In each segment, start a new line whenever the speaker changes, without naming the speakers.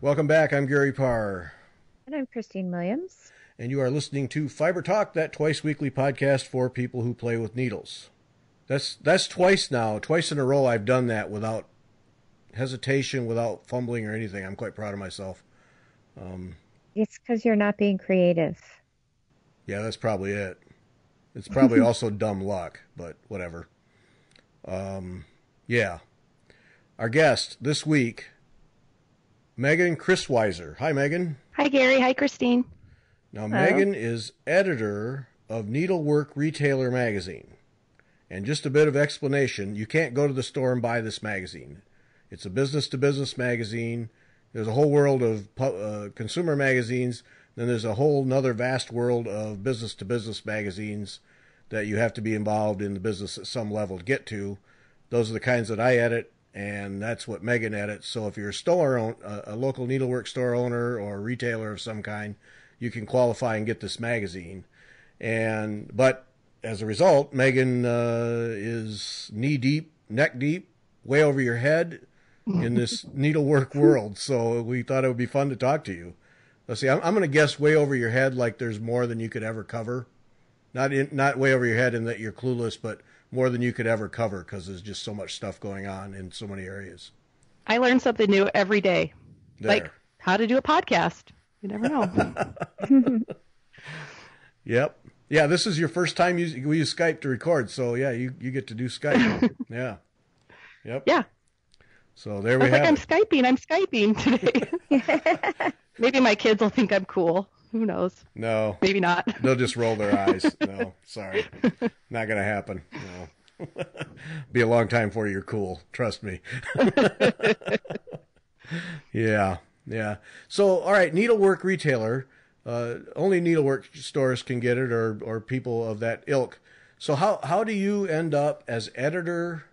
Welcome back. I'm Gary Parr.
And I'm Christine Williams.
And you are listening to Fiber Talk, that twice-weekly podcast for people who play with needles. That's twice now. Twice in a row I've done that without hesitation, without fumbling or anything. I'm quite proud of myself.
It's because you're not being creative.
Yeah, that's probably it. It's probably also dumb luck, but whatever. Yeah. Our guest this week, Megan Chriswisser. Hi, Megan.
Hi, Gary. Hi, Christine.
Now, hello. Megan is editor of Needlework Retailer magazine. And just a bit of explanation, you can't go to the store and buy this magazine. It's a business-to-business magazine. There's a whole world of consumer magazines. Then there's a whole nother vast world of business-to-business magazines that you have to be involved in the business at some level to get to. Those are the kinds that I edit, and that's what Megan edits. So if you're a local needlework store owner or a retailer of some kind, you can qualify and get this magazine. But as a result, Megan is knee-deep, neck-deep, way over your head in this needlework world. So we thought it would be fun to talk to you. Let's see, I'm going to guess way over your head, like there's more than you could ever cover. Not way over your head in that you're clueless, but more than you could ever cover because there's just so much stuff going on in so many areas.
I learn something new every day.
There.
Like how to do a podcast. You never know.
Yep. Yeah, this is your first time we use Skype to record, so yeah, you get to do Skype. Yeah. Yep.
Yeah.
So there we have
it. I'm Skyping today. Maybe my kids will think I'm cool. Who knows?
No.
Maybe not.
They'll just roll their eyes. No, sorry. Not going to happen. No. Be a long time before you're cool. Trust me. Yeah. So, all right, Needlework Retailer. Only needlework stores can get it or people of that ilk. So how do you end up as editor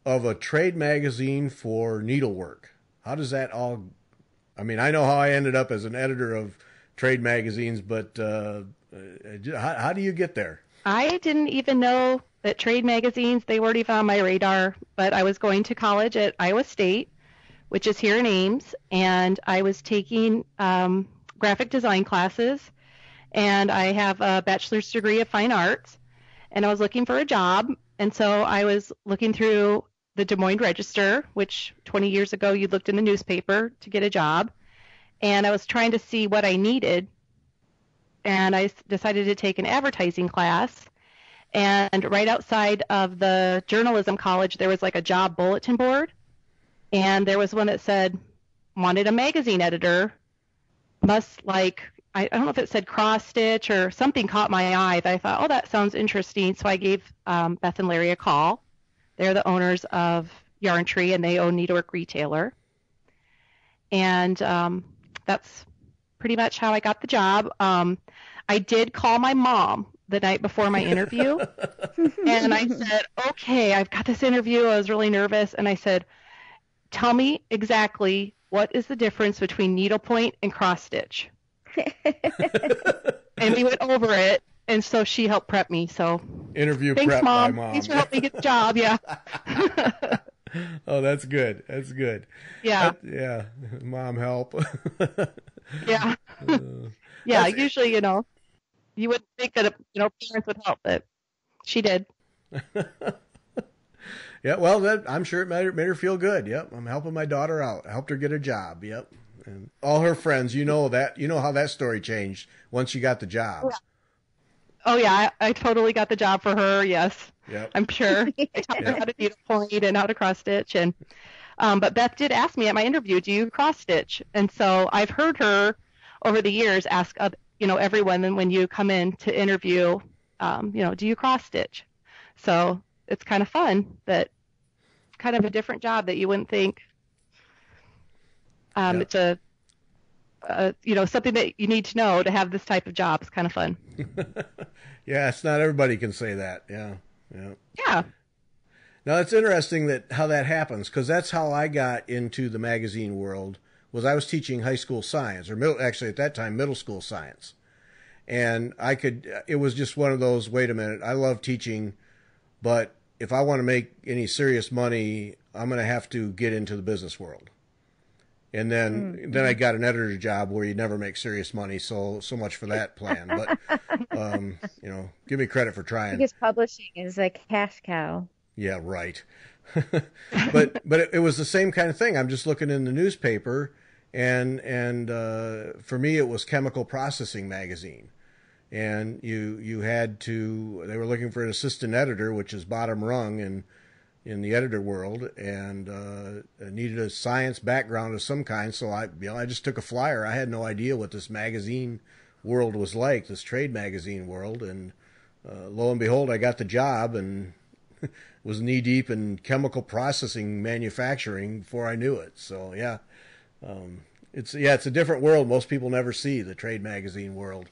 of a trade magazine for needlework? How does that all... I mean, I know how I ended up as an editor of trade magazines, but how do you get there?
I didn't even know that trade magazines, they weren't even on my radar, but I was going to college at Iowa State, which is here in Ames, and I was taking graphic design classes, and I have a bachelor's degree of fine arts, and I was looking for a job, and so I was looking through the Des Moines Register, which 20 years ago you looked in the newspaper to get a job, and I was trying to see what I needed, and I decided to take an advertising class, and right outside of the journalism college there was like a job bulletin board, and there was one that said, wanted a magazine editor, I don't know if it said cross stitch or something caught my eye that I thought, oh, that sounds interesting, so I gave Beth and Larry a call. They're the owners of Yarn Tree, and they own Needlework Retailer. And that's pretty much how I got the job. I did call my mom the night before my interview, and I said, okay, I've got this interview. I was really nervous, and I said, tell me exactly what is the difference between needlepoint and cross stitch. And we went over it. And so she helped prep me. So
interview
thanks,
prep
Mom.
by Mom.
Thanks for helping me get the job. Yeah.
Oh, that's good. That's good.
Yeah.
Yeah. Mom help.
Yeah. Yeah. Usually, you wouldn't think that parents would help, but she did.
Yeah. Well, I'm sure it made her feel good. Yep. I'm helping my daughter out. I helped her get a job. Yep. And all her friends, how that story changed once she got the job.
Yeah. Oh, yeah, I totally got the job for her, yes.
Yep.
I'm sure. I taught her how to needlepoint and how to cross-stitch. But Beth did ask me at my interview, do you cross-stitch? And so I've heard her over the years ask, everyone when you come in to interview, do you cross-stitch? So it's kind of fun, but it's kind of a different job that you wouldn't think. Yep. It's something that you need to know to have this type of job. It's kind of fun.
Yeah, it's not everybody can say that. Yeah.
Yeah.
Now, it's interesting how that happens, because that's how I got into the magazine world, was I was teaching high school science, or actually at that time, middle school science. And it was just one of those, wait a minute, I love teaching, but if I want to make any serious money, I'm going to have to get into the business world. And then I got an editor job where you never make serious money. So much for that plan. But, give me credit for trying.
Because publishing is a cash cow.
Yeah, right. but it was the same kind of thing. I'm just looking in the newspaper, and for me it was Chemical Processing Magazine, and you had to. They were looking for an assistant editor, which is bottom rung in the editor world, and needed a science background of some kind. So I just took a flyer. I had no idea what this magazine world was like, this trade magazine world, and lo and behold, I got the job and was knee deep in chemical processing manufacturing before I knew it. So yeah, it's a different world. Most people never see the trade magazine world.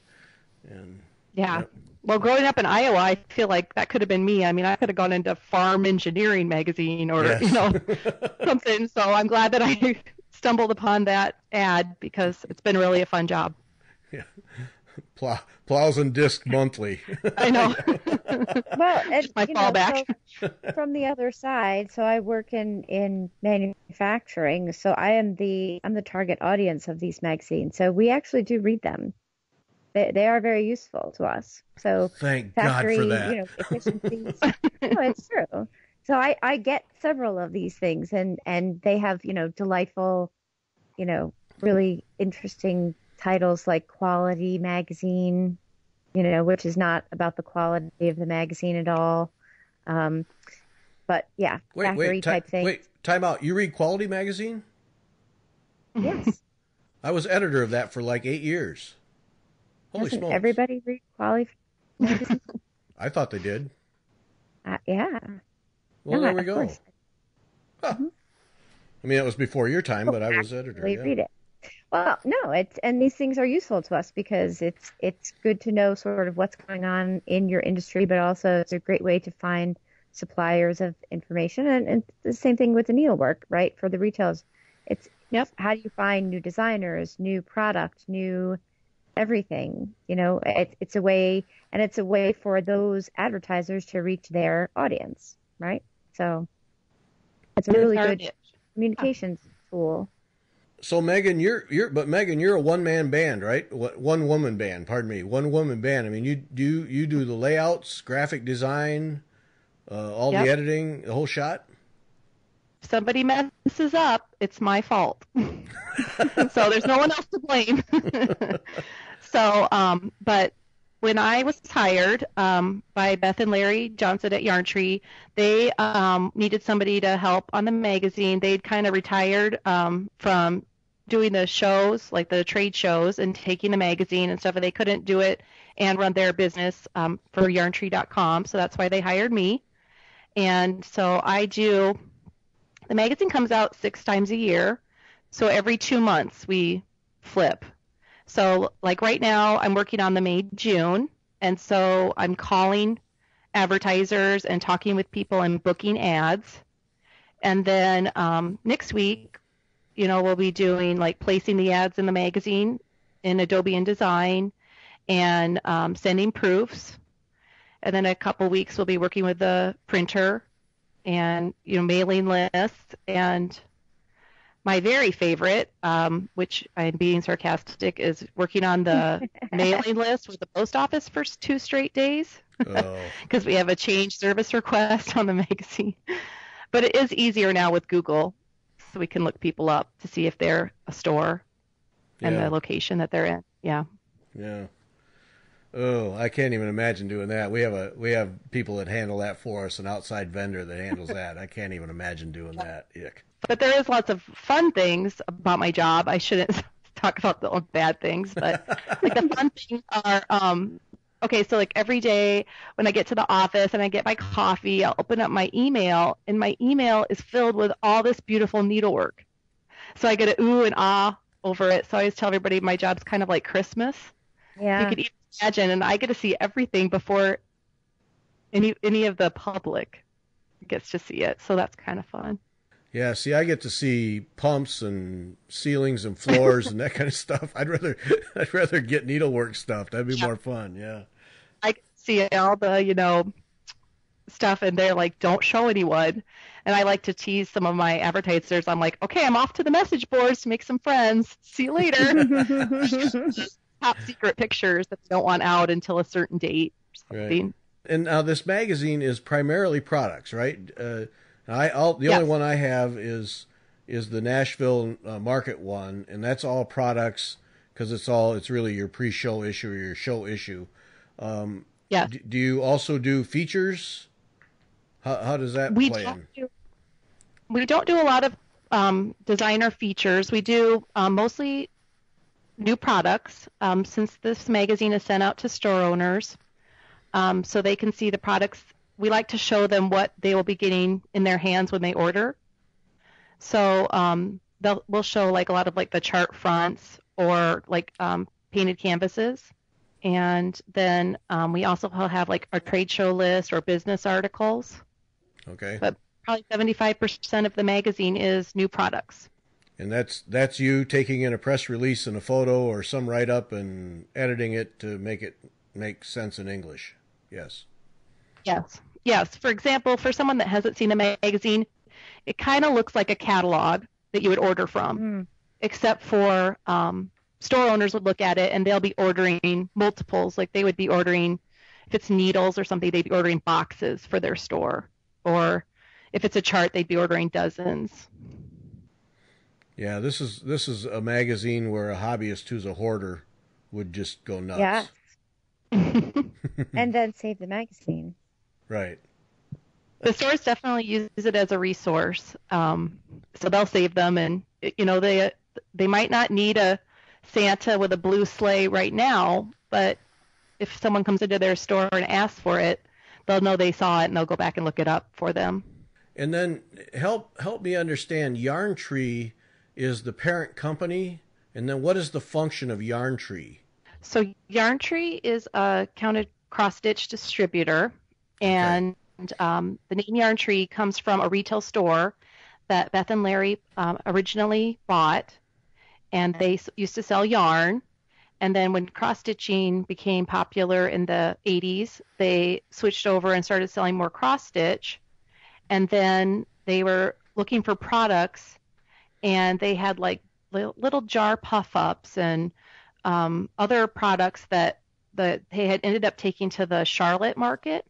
And
yeah. Well, growing up in Iowa, I feel like that could have been me. I mean, I could have gone into Farm Engineering magazine or something. So I'm glad that I stumbled upon that ad because it's been really a fun job.
Yeah. Plows and Disc Monthly.
I know.
Well, and,
my fallback.
So from the other side, so I work in manufacturing, so I'm the target audience of these magazines. So we actually do read them. They are very useful to us. So
thank
factory,
God for that.
Efficiencies. No, it's true. So I get several of these things, and they have delightful, really interesting titles like Quality Magazine, which is not about the quality of the magazine at all. But yeah, factory type things.
Wait, time out. You read Quality Magazine?
Yes.
I was editor of that for like 8 years. Holy
Doesn't
smokes.
everybody read Quality Magazine?
I thought they did.
Yeah.
Well,
No,
there we
of
go.
course.
Huh.
Mm-hmm.
I mean, that was before your time, but I was editor. Yeah.
Read it. Well, no, and these things are useful to us because it's good to know sort of what's going on in your industry, but also it's a great way to find suppliers of information. And the same thing with the needlework, right? For the retailers, it's how do you find new designers, new product, new everything? It's a way, and it's a way for those advertisers to reach their audience, right? So it's a really good communications tool.
So Megan, you're a one-man band, right? One woman band. Pardon me, one woman band. I mean, you do the layouts, graphic design, all the editing, the whole shot.
If somebody messes up, it's my fault. So there's no one else to blame. So, but when I was hired by Beth and Larry Johnson at Yarn Tree, they needed somebody to help on the magazine. They'd kind of retired from doing the shows, like the trade shows, and taking the magazine and stuff, and they couldn't do it and run their business for yarntree.com, so that's why they hired me. And so the magazine comes out 6 times a year, so every 2 months we flip. So like right now I'm working on the May-June, and so I'm calling advertisers and talking with people and booking ads. And then next week, we'll be doing like placing the ads in the magazine in Adobe InDesign and sending proofs. And then a couple weeks we'll be working with the printer and, mailing lists. And my very favorite, which I'm being sarcastic, is working on the mailing list with the post office for 2 straight days because we have a change service request on the magazine. But it is easier now with Google, so we can look people up to see if they're a store and the location that they're in. Yeah. Yeah.
Oh, I can't even imagine doing that. We have people that handle that for us, an outside vendor that handles that. I can't even imagine doing that. Ick.
But there is lots of fun things about my job. I shouldn't talk about the bad things, but like the fun things are okay, so like every day when I get to the office and I get my coffee, I'll open up my email, and my email is filled with all this beautiful needlework. So I get an ooh and ah over it. So I always tell everybody my job's kind of like Christmas.
Yeah.
You could even imagine, and I get to see everything before any of the public gets to see it. So that's kind of fun.
Yeah, see, I get to see pumps and ceilings and floors and that kind of stuff. I'd rather get needlework stuff. That'd be more fun. Yeah.
I see all the, stuff, and they're like, don't show anyone. And I like to tease some of my advertisers. I'm like, okay, I'm off to the message boards to make some friends. See you later. Top secret pictures that they don't want out until a certain date or something.
Right. And now this magazine is primarily products, right? The
Yes.
only one I have is the Nashville Market one, and that's all products because it's really your pre-show issue or your show issue.
Yeah.
Do you also do features? How does that play in?
We don't do a lot of designer features. We do mostly new products since this magazine is sent out to store owners so they can see the products. We like to show them what they will be getting in their hands when they order. So we'll show like a lot of like the chart fronts or like painted canvases. And then we also have like our trade show list or business articles.
Okay.
But probably 75% of the magazine is new products.
And that's you taking in a press release and a photo or some write-up and editing it to make it make sense in English. Yes.
Yes. For example, for someone that hasn't seen a magazine, it kind of looks like a catalog that you would order from, except for store owners would look at it and they'll be ordering multiples. Like they would be ordering, if it's needles or something, they'd be ordering boxes for their store. Or if it's a chart, they'd be ordering dozens.
Yeah, this is a magazine where a hobbyist who's a hoarder would just go nuts.
Yeah. And then save the magazine.
Right.
The stores definitely use it as a resource. So they'll save them, and they might not need a Santa with a blue sleigh right now, but if someone comes into their store and asks for it, they'll know they saw it and they'll go back and look it up for them.
And then help me understand, Yarn Tree is the parent company, and then what is the function of Yarn Tree?
So Yarn Tree is a counted cross-stitch distributor, and the name Yarn Tree comes from a retail store that Beth and Larry originally bought, and they used to sell yarn. And then when cross-stitching became popular in the 80s, they switched over and started selling more cross-stitch. And then they were looking for products, and they had like little jar puff-ups and other products that they had ended up taking to the Charlotte market.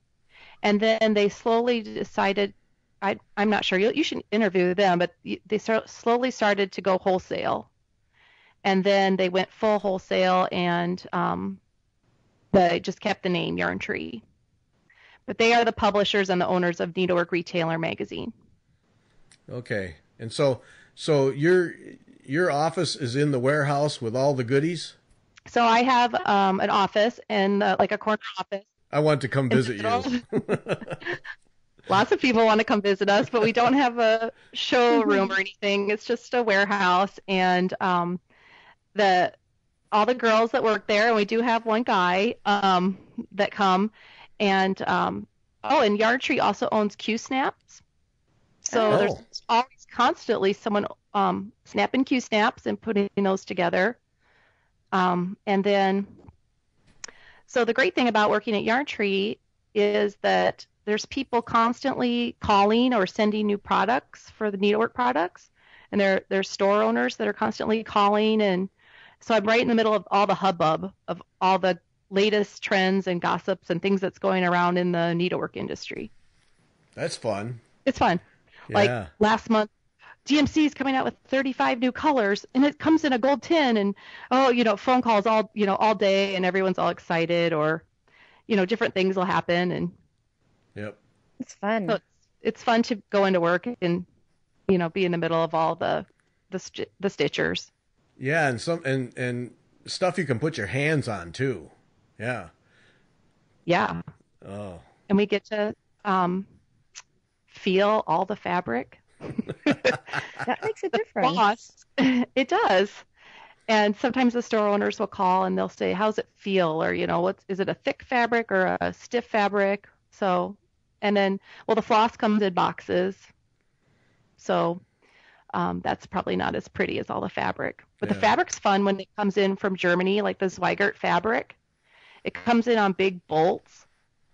And then they slowly decided, I'm not sure, you should interview them, but they slowly started to go wholesale. And then they went full wholesale, and they just kept the name Yarn Tree. But they are the publishers and the owners of Needlework Retailer magazine.
Okay. And so your office is in the warehouse with all the goodies?
So I have an office and like a corner office.
I want to come visit you.
Lots of people want to come visit us, but we don't have a showroom or anything. It's just a warehouse, and all the girls that work there, and we do have one guy that come, and and Yarn Tree also owns Q-snaps. So there's always constantly someone snapping Q-snaps and putting those together. And then, so the great thing about working at Yarn Tree is that there's people constantly calling or sending new products for the needlework products, and there's store owners that are constantly calling, and so I'm right in the middle of all the hubbub of all the latest trends and gossips and things that's going around in the needlework industry.
That's fun.
It's fun.
Yeah.
Like last month, DMC is coming out with 35 new colors, and it comes in a gold tin, and phone calls all day, and everyone's all excited, or different things will happen, and
yep,
it's fun.
So it's fun to go into work and be in the middle of all the stitchers.
Yeah, and stuff you can put your hands on too. Yeah.
Yeah.
Oh.
And we get to feel all the fabric.
That makes a difference.
It does. And sometimes the store owners will call and they'll say, "How's it feel?" Or is it a thick fabric or a stiff fabric? So, and then the floss comes in boxes. So that's probably not as pretty as all the fabric. But the fabric's fun when it comes in from Germany, like the Zweigart fabric. It comes in on big bolts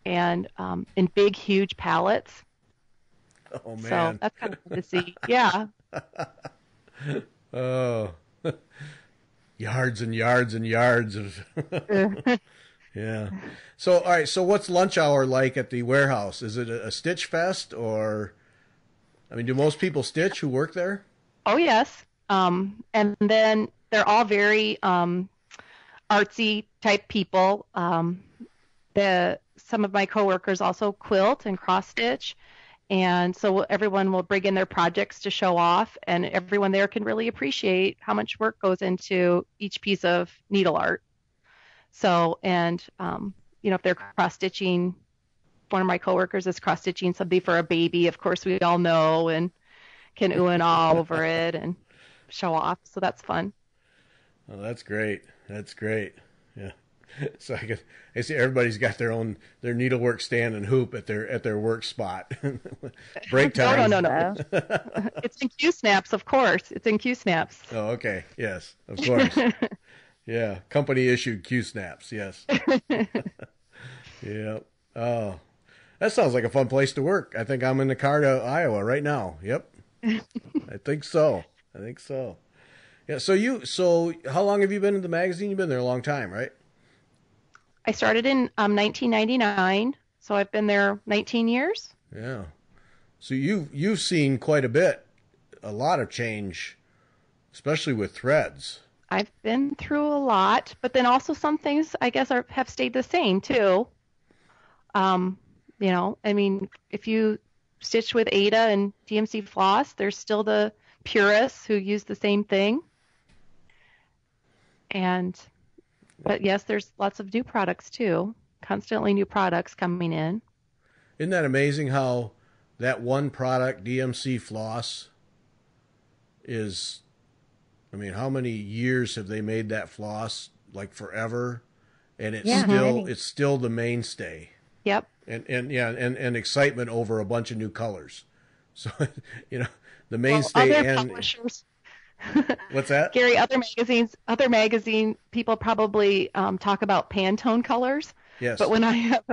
and in big, huge pallets.
Oh, man.
So that's kind of fun to see. Yeah.
Oh, yards and yards and yards of. Yeah. So, all right. So what's lunch hour like at the warehouse? Is it a stitch fest or, I mean, do most people stitch who work there?
Oh, yes. And then they're all very artsy type people. Some of my coworkers also quilt and cross stitch. And so everyone will bring in their projects to show off, and everyone there can really appreciate how much work goes into each piece of needle art. So, and, if they're cross-stitching, one of my coworkers is cross-stitching something for a baby, of course we all know, and can ooh and ah over it and show off. So that's fun.
Oh, that's great. That's great. Yeah. So I see everybody's got their needlework stand and hoop at their work spot. Break time.
No. It's in Q-snaps, of course. It's in Q-snaps.
Oh, okay. Yes, of course. Yeah, company issued Q-snaps. Yes. Yeah. Oh, that sounds like a fun place to work. I think I'm in the car to Iowa right now. Yep. I think so. Yeah. So how long have you been in the magazine? You've been there a long time, right?
I started in 1999, so I've been there 19 years.
Yeah. So you've seen quite a lot of change, especially with threads.
I've been through a lot, but then also some things I guess have stayed the same too. I mean, if you stitch with Ada and DMC floss, there's still the purists who use the same thing. But yes, there's lots of new products too. Constantly new products coming in.
Isn't that amazing how that one product, DMC floss, is, I mean, how many years have they made that floss? Like forever, and it's still the mainstay.
Yep.
And excitement over a bunch of new colors. So, the mainstay
other publishers.
What's that?
Gary, other magazine people probably talk about Pantone colors.
Yes.
But when I have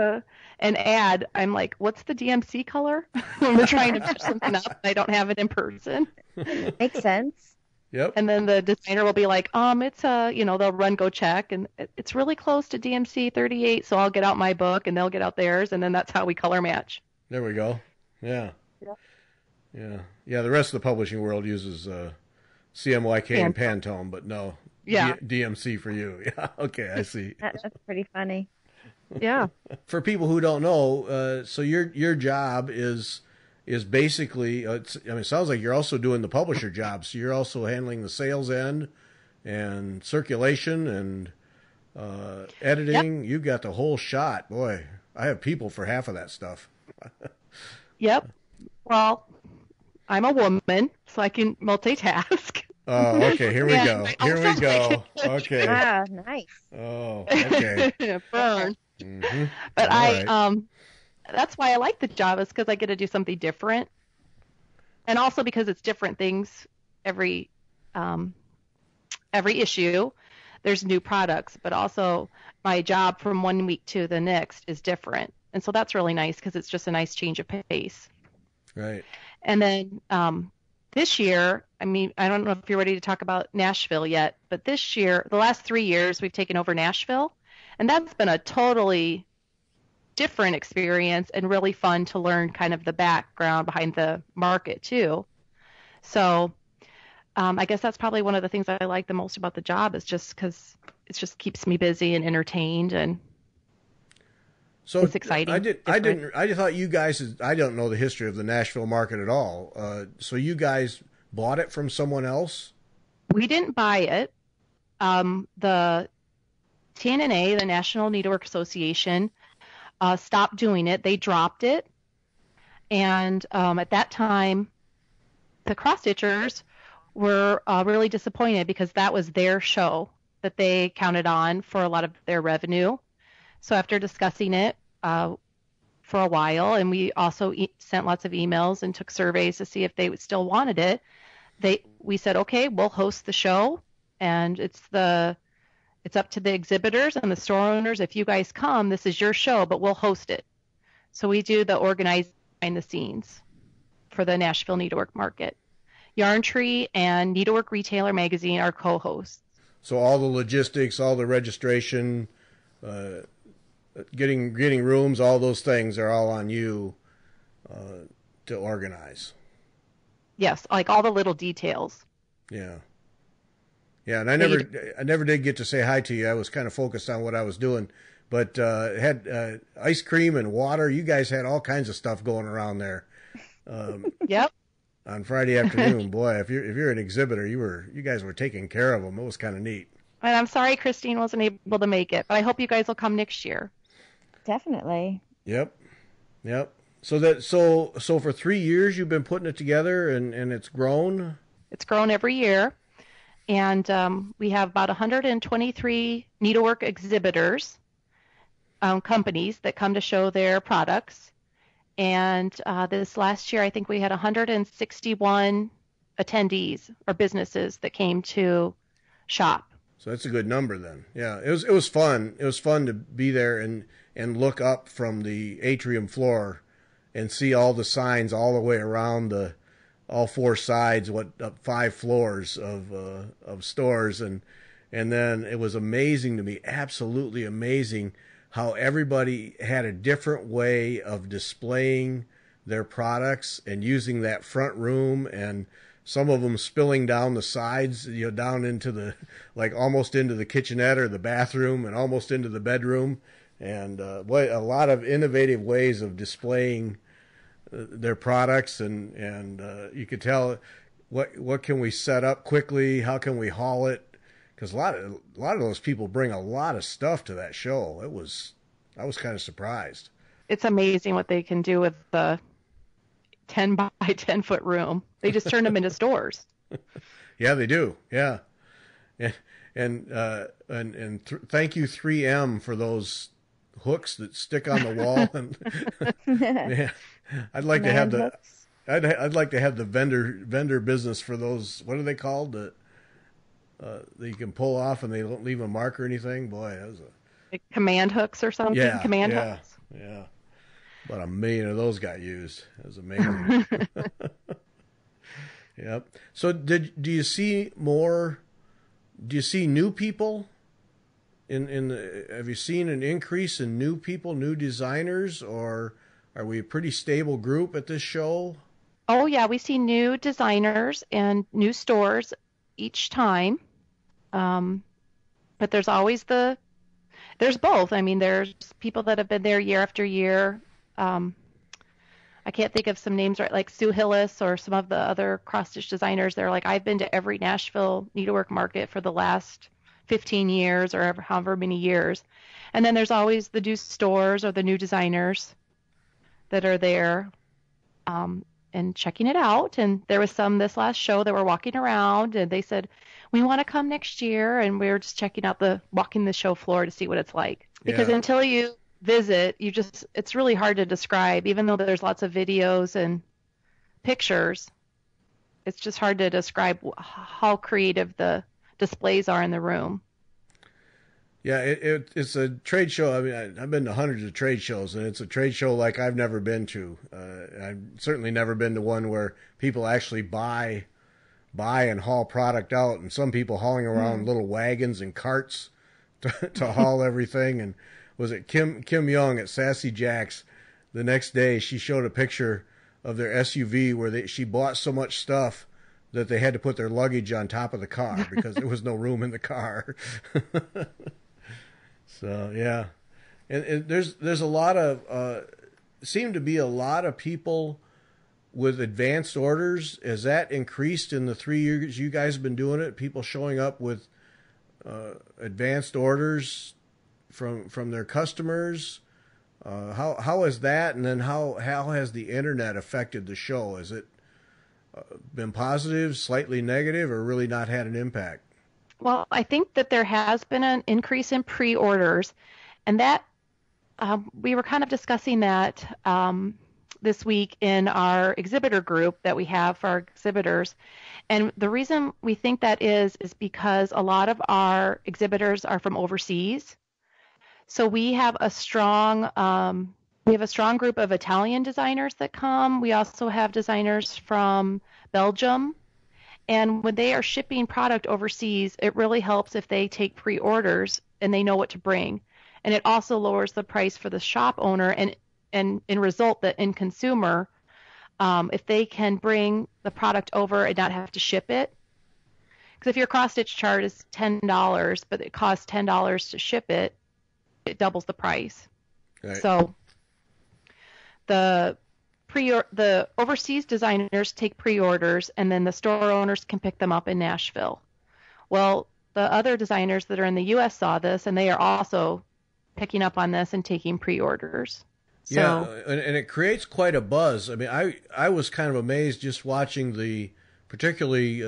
an ad, I'm like, what's the DMC color? When we're trying to pitch something up, and I don't have it in person.
Makes sense.
Yep.
And then the designer will be like, it's they'll run, go check, and it's really close to DMC 38, so I'll get out my book, and they'll get out theirs, and then that's how we color match.
There we go. Yeah. Yeah. The rest of the publishing world uses CMYK and Pantone, but no.
Yeah.
DMC for you. Yeah. Okay, I see.
That's pretty funny.
Yeah.
For people who don't know, so your job is basically, it sounds like you're also doing the publisher job. So you're also handling the sales end and circulation and editing. Yep. You've got the whole shot. Boy, I have people for half of that stuff.
Yep. Well, I'm a woman, so I can multitask.
Oh, okay. Here we go. Okay.
Ah, nice.
Oh, okay.
Burn.
Mm-hmm.
But
All right.
That's why I like the job, is because I get to do something different, and also because it's different things every issue. There's new products, but also my job from one week to the next is different, and so that's really nice because it's just a nice change of pace.
Right.
And then this year, I don't know if you're ready to talk about Nashville yet, but this year, the last 3 years, we've taken over Nashville, and that's been a totally different experience and really fun to learn kind of the background behind the market too. So I guess that's probably one of the things I like the most about the job, is just because it just keeps me busy and entertained, and
so
it's exciting.
I thought you guys, I don't know the history of the Nashville market at all. So you guys bought it from someone else?
We didn't buy it. The TNNA, the National Needlework Association, stopped doing it. They dropped it. And at that time, the cross-stitchers were really disappointed because that was their show that they counted on for a lot of their revenue. So after discussing it for a while, and we also sent lots of emails and took surveys to see if they still wanted it, we said, okay, we'll host the show, and it's up to the exhibitors and the store owners. If you guys come, this is your show, but we'll host it. So we do the organizing behind the scenes for the Nashville Needlework Market. Yarn Tree and Needlework Retailer magazine are co-hosts.
So all the logistics, all the registration, getting rooms, all those things are all on you to organize.
Yes, like all the little details.
Yeah. Yeah, and I never did get to say hi to you. I was kind of focused on what I was doing, but had ice cream and water. You guys had all kinds of stuff going around there.
Yep.
On Friday afternoon, boy, if you're an exhibitor, you guys were taking care of them. It was kind of neat.
And I'm sorry Christine wasn't able to make it, but I hope you guys will come next year.
Definitely.
Yep. So for 3 years you've been putting it together, and it's grown.
It's grown every year. And we have about 123 needlework exhibitors, companies that come to show their products. And this last year, I think we had 161 attendees or businesses that came to shop.
So that's a good number then. Yeah, it was fun. It was fun to be there and look up from the atrium floor and see all the signs all the way around all four sides, 5 floors of stores, and then it was amazing to me, absolutely amazing, how everybody had a different way of displaying their products and using that front room, and some of them spilling down the sides, down into almost into the kitchenette or the bathroom, and almost into the bedroom, and a lot of innovative ways of displaying their products, and you could tell what can we set up quickly, how can we haul it, because a lot of those people bring a lot of stuff to that show. I was kind of surprised.
It's amazing what they can do with the 10 by 10 foot room. They just turn them into stores.
Yeah, they do. Yeah, and thank you 3M for those hooks that stick on the wall. And yeah, I'd like to have I'd like to have the vendor business for those. What are they called? That you can pull off and they don't leave a mark or anything. Boy, that was
like command hooks or something.
Yeah,
command hooks.
Yeah. About 1 million of those got used. It was amazing. Yep. So do you see more? Do you see new people? Have you seen an increase in new people, new designers, or are we a pretty stable group at this show?
Oh yeah, we see new designers and new stores each time. But there's always there's both. I mean, there's people that have been there year after year. I can't think of some names right, like Sue Hillis or some of the other cross-stitch designers. They're like, I've been to every Nashville Needlework Market for the last 15 years or however many years. And then there's always the new stores or the new designers that are there and checking it out. And there was some this last show that were walking around, and they said, we want to come next year. And we were just checking out walking the show floor to see what it's like. Because until you visit, it's really hard to describe, even though there's lots of videos and pictures. It's just hard to describe how creative the displays are in the room.
Yeah, it's a trade show. I mean, I've been to hundreds of trade shows, and it's a trade show like I've never been to. I've certainly never been to one where people actually buy and haul product out, and some people hauling around little wagons and carts to haul everything. And was it Kim Young at Sassy Jack's? The next day, she showed a picture of their SUV where she bought so much stuff that they had to put their luggage on top of the car because there was no room in the car. So yeah, and there's a lot of seem to be a lot of people with advanced orders. Has that increased in the 3 years you guys have been doing it? People showing up with advanced orders from their customers. How is that? And then how has the internet affected the show? Has it been positive, slightly negative, or really not had an impact?
Well, I think that there has been an increase in pre-orders, and that we were kind of discussing that this week in our exhibitor group that we have for our exhibitors. And the reason we think that is because a lot of our exhibitors are from overseas. So we have a strong We have a strong group of Italian designers that come. We also have designers from Belgium. And when they are shipping product overseas, it really helps if they take pre-orders and they know what to bring. And it also lowers the price for the shop owner and in result the end consumer, if they can bring the product over and not have to ship it. Because if your cross-stitch chart is $10, but it costs $10 to ship it, it doubles the price.
Right.
So the overseas designers take pre-orders, and then the store owners can pick them up in Nashville. Well, the other designers that are in the U.S. saw this, and they are also picking up on this and taking pre-orders. So,
yeah, and it creates quite a buzz. I mean, I was kind of amazed just watching the, particularly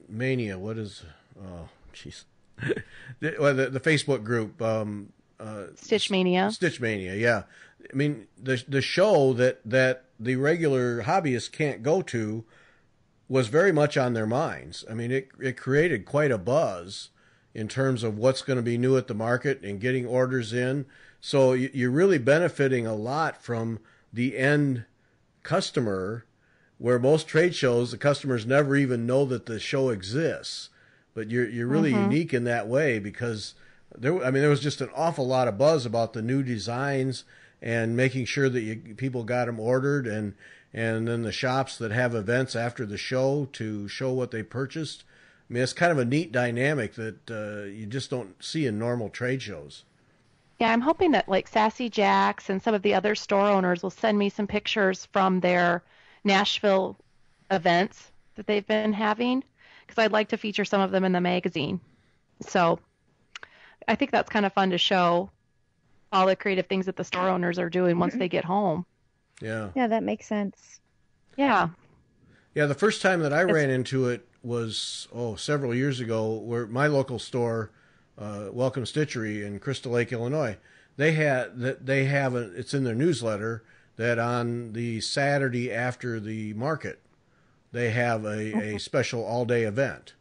Mania. What is? Oh, jeez. the Facebook group.
Stitch Mania.
Stitch Mania. Yeah. I mean, the show that the regular hobbyists can't go to was very much on their minds. I mean, it created quite a buzz in terms of what's going to be new at the market and getting orders in. So you're really benefiting a lot from the end customer, where most trade shows, the customers never even know that the show exists. But you're really unique in that way, because there was just an awful lot of buzz about the new designs and making sure that people got them ordered, and then the shops that have events after the show to show what they purchased. I mean, it's kind of a neat dynamic that you just don't see in normal trade shows.
Yeah, I'm hoping that like Sassy Jacks and some of the other store owners will send me some pictures from their Nashville events that they've been having, because I'd like to feature some of them in the magazine. So I think that's kind of fun to show all the creative things that the store owners are doing once they get home.
Yeah.
Yeah, that makes sense.
Yeah.
Yeah, the first time that I ran into it was, several years ago, where my local store, Welcome Stitchery in Crystal Lake, Illinois, it's in their newsletter that on the Saturday after the market, they have a special all-day event.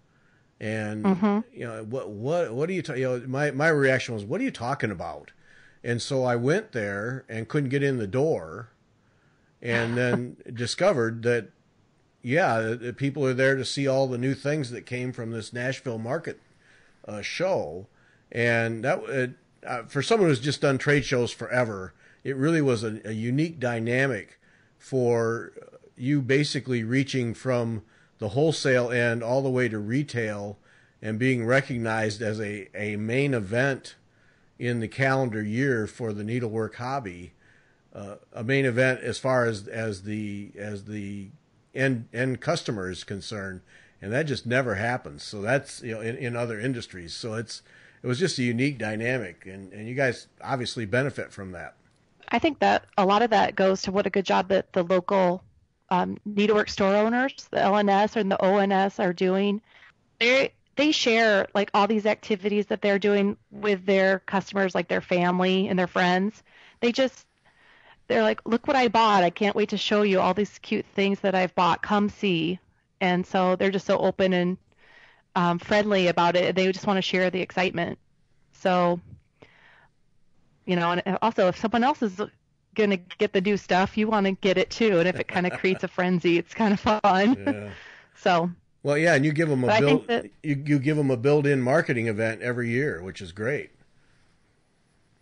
And what are you my reaction was, what are you talking about? And so I went there and couldn't get in the door, and then discovered that people are there to see all the new things that came from this Nashville Market show. And that for someone who's just done trade shows forever, it really was a unique dynamic for you, basically reaching from the wholesale end all the way to retail and being recognized as a main event in the calendar year for the needlework hobby, a main event as far as the end customer is concerned, and that just never happens. So that's in other industries. So it was just a unique dynamic, and you guys obviously benefit from that.
I think that a lot of that goes to what a good job that the local needlework store owners, the LNS and the ONS, are doing. They share like all these activities that they're doing with their customers, like their family and their friends. They're like, look what I bought. I can't wait to show you all these cute things that I've bought. Come see. And so they're just so open and friendly about it. They just want to share the excitement. So, and also if someone else is going to get the new stuff, you want to get it too. And if it kind of creates a frenzy, it's kind of fun. Yeah. So.
Well, yeah, and you give them you give them a built-in marketing event every year, which is great.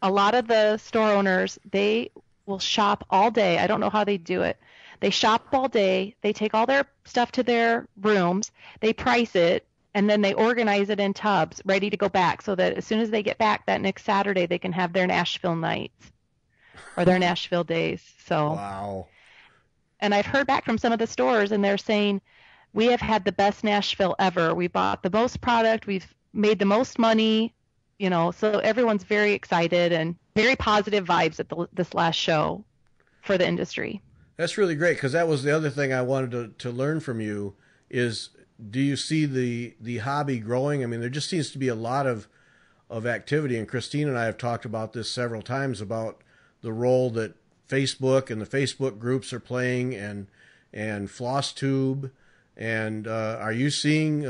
A lot of the store owners, they will shop all day. I don't know how they do it. They shop all day. They take all their stuff to their rooms. They price it, and then they organize it in tubs ready to go back, so that as soon as they get back that next Saturday, they can have their Nashville nights or their Nashville days. So. Wow. And I've heard back from some of the stores, and they're saying, we have had the best Nashville ever. We bought the most product. We've made the most money, so everyone's very excited and very positive vibes at this last show for the industry.
That's really great, because that was the other thing I wanted to learn from you is, do you see the hobby growing? I mean, there just seems to be a lot of activity, and Christine and I have talked about this several times, about the role that Facebook and the Facebook groups are playing, and FlossTube. And are you seeing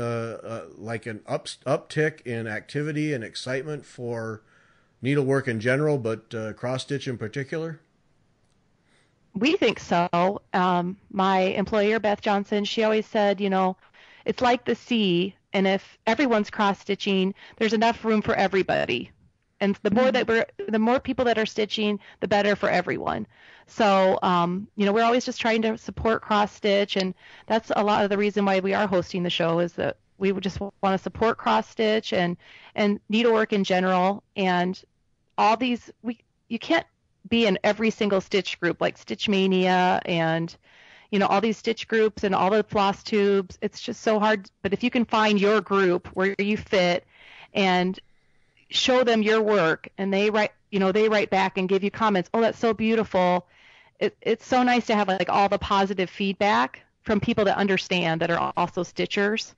like an uptick in activity and excitement for needlework in general, but cross stitch in particular?
We think so. My employer, Beth Johnson, she always said, it's like the sea, and if everyone's cross-stitching, there's enough room for everybody. And the more people that are stitching, the better for everyone. So, we're always just trying to support cross-stitch, and that's a lot of the reason why we are hosting the show, is that we would just want to support cross-stitch and needlework in general, and all these, you can't be in every single stitch group like Stitch Mania and all these stitch groups and all the FlossTubes. It's just so hard. But if you can find your group where you fit and show them your work, and they write back and give you comments, oh, that's so beautiful. It's so nice to have like all the positive feedback from people that understand, that are also stitchers.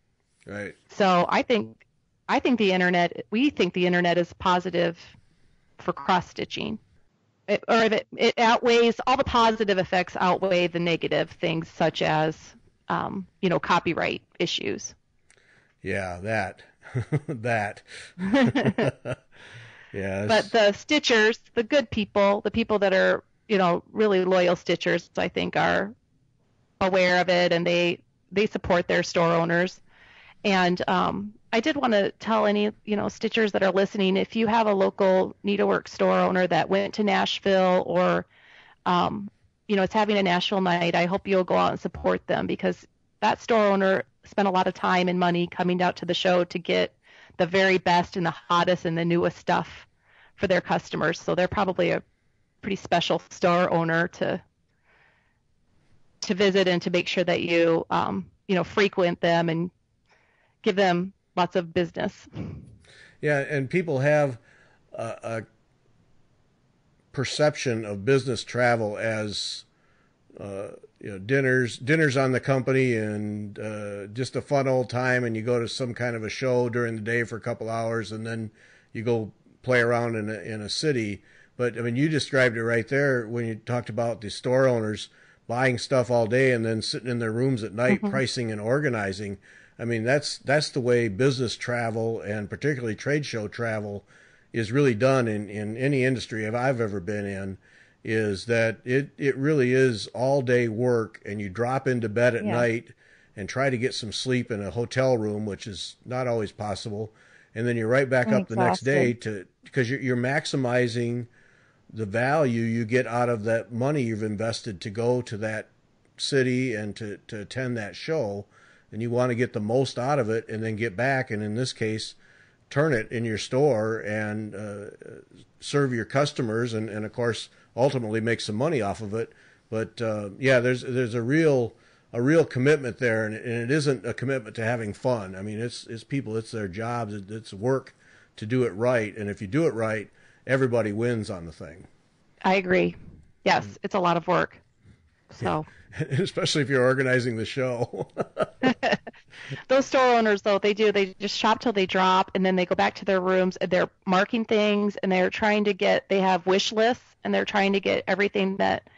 Right.
So we think the internet is positive for cross stitching. It outweighs, all the positive effects outweigh the negative things, such as copyright issues.
Yeah, that. Yeah.
But the stitchers, the good people, the people that are really loyal stitchers, I think, are aware of it, and they support their store owners. And I did want to tell any stitchers that are listening, if you have a local needlework store owner that went to Nashville, or is having a Nashville night, I hope you'll go out and support them, because that store owner spent a lot of time and money coming out to the show to get the very best and the hottest and the newest stuff for their customers. So they're probably a pretty special store owner to visit, and to make sure that you frequent them and give them lots of business.
Yeah, and people have a perception of business travel as dinners on the company, and just a fun old time, and you go to some kind of a show during the day for a couple hours, and then you go play around in a city. But I mean, you described it right there when you talked about the store owners buying stuff all day and then sitting in their rooms at night, pricing and organizing. I mean, that's the way business travel, and particularly trade show travel, is really done in any industry I've ever been in, is that it really is all day work, and you drop into bed at night and try to get some sleep in a hotel room, which is not always possible. And then you're right back up the next day because you're maximizing the value you get out of that money you've invested to go to that city and to attend that show. And you want to get the most out of it, and then get back, and in this case, turn it in your store and serve your customers, and of course, ultimately make some money off of it. But there's a real commitment there, and it isn't a commitment to having fun. I mean, it's people, it's their jobs, it's work to do it right, and if you do it right, everybody wins on the thing.
I agree. Yes, it's a lot of work. So.
Especially if you're organizing the show.
Those store owners, though, they just shop till they drop, and then they go back to their rooms, and they're marking things, and they're trying to they have wish lists, and they're trying to get everything that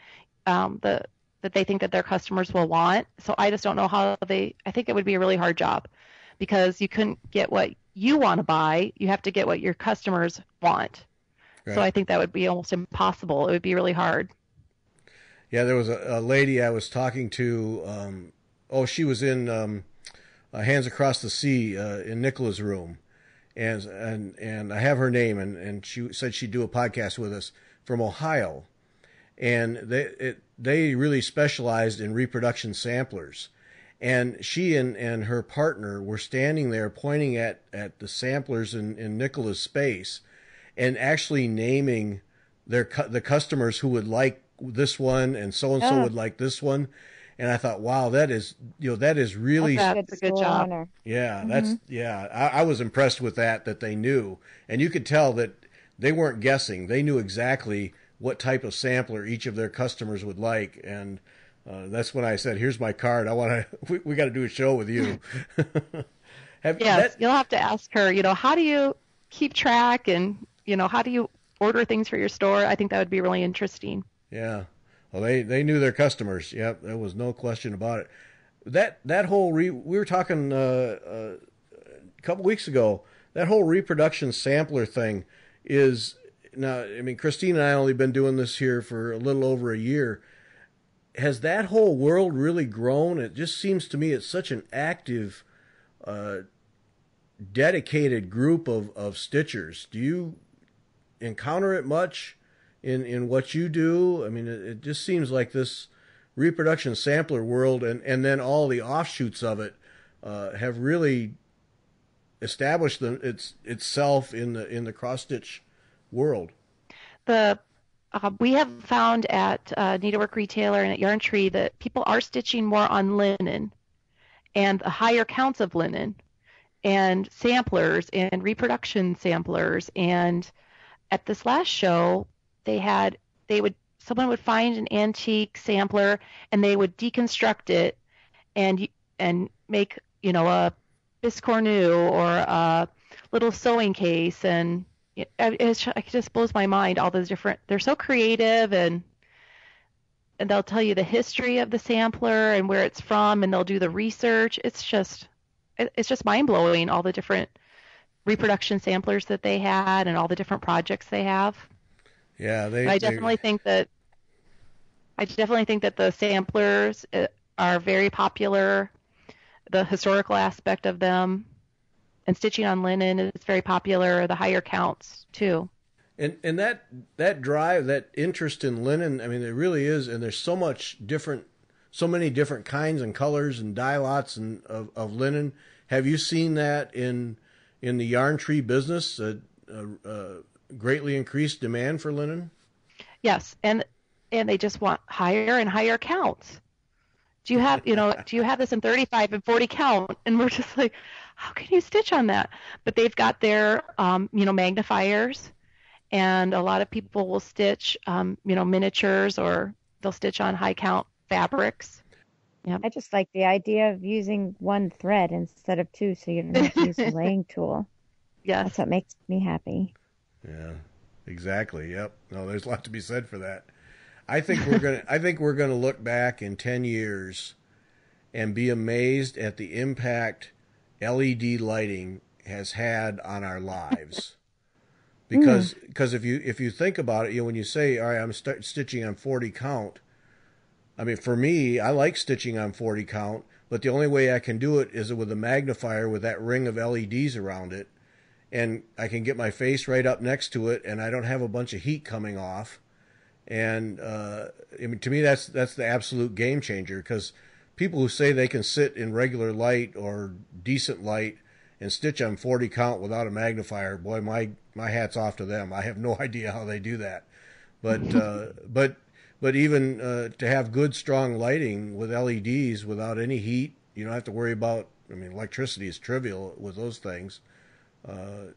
that they think that their customers will want. So I just don't know how I think it would be a really hard job, because you couldn't get what you want to buy. You have to get what your customers want. Right. So I think that would be almost impossible. It would be really hard.
Yeah, there was a lady I was talking to. She was in Hands Across the Sea in Nicola's room, and I have her name, and she said she'd do a podcast with us, from Ohio, and they really specialized in reproduction samplers, and she and her partner were standing there pointing at the samplers in Nicola's space, and actually naming the customers who would like this one, and so would like this one. And I thought, wow, that is really
that's a good job.
Yeah, I was impressed with that they knew, and you could tell that they weren't guessing. They knew exactly what type of sampler each of their customers would like, and that's when I said, "Here's my card. We got to do a show with you."
You'll have to ask her. How do you keep track, and how do you order things for your store? I think that would be really interesting.
Yeah. Well, they knew their customers. Yep, there was no question about it. That whole we were talking a couple weeks ago. That whole reproduction sampler thing is now, I mean, Christine and I only been doing this here for a little over a year. Has that whole world really grown? It just seems to me it's such an active, dedicated group of stitchers. Do you encounter it much in what you do? I mean, it just seems like this reproduction sampler world and then all the offshoots of it have really established itself in the cross stitch world.
We have found at Needlework Retailer and at Yarn Tree that people are stitching more on linen and higher counts of linen and samplers and reproduction samplers. And at this last show, someone would find an antique sampler and they would deconstruct it and make, a biscornu or a little sewing case, and it just blows my mind, all those different, they're so creative, and they'll tell you the history of the sampler and where it's from, and they'll do the research. It's just mind-blowing, all the different reproduction samplers that they had and all the different projects they have.
Yeah,
I definitely think that the samplers are very popular. The historical aspect of them and stitching on linen is very popular. The higher counts too.
And that drive, that interest in linen, I mean, it really is. And there's so many different kinds and colors and dye lots of linen. Have you seen that in the Yarn Tree business? Greatly increased demand for linen?
Yes, and they just want higher and higher counts. Do you have this in 35 and 40 count? And we're just like, how can you stitch on that? But they've got their, magnifiers, and a lot of people will stitch, miniatures, or they'll stitch on high count fabrics. Yeah.
I just like the idea of using one thread instead of two, so you don't have to use a laying tool.
Yes.
That's what makes me happy.
Yeah, exactly. Yep. No, there's a lot to be said for that. I think we're gonna look back in 10 years and be amazed at the impact LED lighting has had on our lives. Because if you think about it, when you say, all right, I'm stitching on 40 count. I mean, for me, I like stitching on 40 count, but the only way I can do it is with a magnifier with that ring of LEDs around it, and I can get my face right up next to it, and I don't have a bunch of heat coming off. And I mean, to me, that's the absolute game changer, because people who say they can sit in regular light or decent light and stitch on 40 count without a magnifier, boy, my hat's off to them. I have no idea how they do that. But even to have good, strong lighting with LEDs without any heat, you don't have to worry about. I mean, electricity is trivial with those things. I